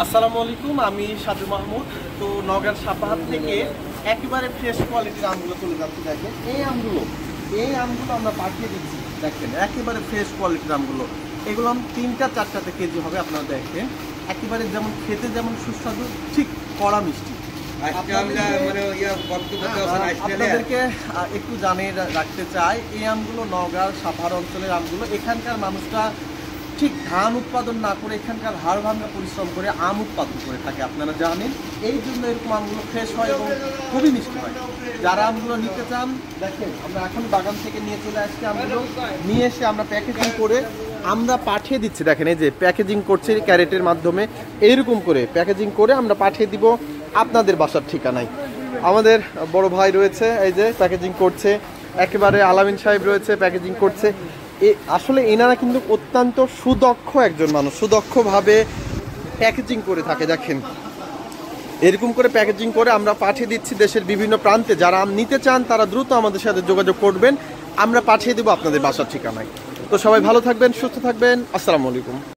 আসসালামু আলাইকুম, আমি সাজু মাহমুদ। তো নওগাঁর সাপাহার থেকে একেবারে ফ্রেশ কোয়ালিটির আমগুলো চলে যাচ্ছে। দেখেন এই আমগুলো আমরা পাঠিয়ে দিচ্ছি। দেখেন একেবারে ফ্রেশ কোয়ালিটির আমগুলো, এগুলো আম 3-4টাতে কেজি হবে। আপনারা দেখেন একেবারে যেমন খেতে যেমন সুস্বাদু, ঠিক কড়া মিষ্টি। আপনাদেরকে একটু জানিয়ে রাখতে চাই, এই আমগুলো নওগাঁর সাপাহার অঞ্চলের আমগুলো। এখানকার মানুষরা ঠিক ধান উৎপাদন না করে এখানকার হাড় ভাঙা পরিশ্রম করে আম উৎপাদন করে থাকে, আপনারা জানেন। এই জন্য এরকম আমগুলো ফ্রেশ হয় এবং খুবই মিষ্টি হয়। যারা আমগুলো নিতে চান, দেখেন আমরা এখন বাগান থেকে নিয়ে চলে আসছি। আমগুলো নিয়ে এসে আমরা প্যাকেজিং করে আমরা পাঠিয়ে দিচ্ছি। দেখেন এই যে প্যাকেজিং করছে ক্যারেটের মাধ্যমে, এইরকম করে প্যাকেজিং করে আমরা পাঠিয়ে দিব আপনাদের বাসার ঠিকানায়। আমাদের বড় ভাই রয়েছে, এই যে প্যাকেজিং করছে। একেবারে আলামিন সাহেব রয়েছে, প্যাকেজিং করছে। আসলে এনারা কিন্তু অত্যন্ত সুদক্ষ একজন মানুষ, সুদক্ষভাবে প্যাকেজিং করে থাকে। দেখেন এরকম করে প্যাকেজিং করে আমরা পাঠিয়ে দিচ্ছি দেশের বিভিন্ন প্রান্তে। যারা আম নিতে চান তারা দ্রুত আমাদের সাথে যোগাযোগ করবেন, আমরা পাঠিয়ে দেবো আপনাদের বাসার ঠিকানায়। তো সবাই ভালো থাকবেন, সুস্থ থাকবেন। আসসালামু আলাইকুম।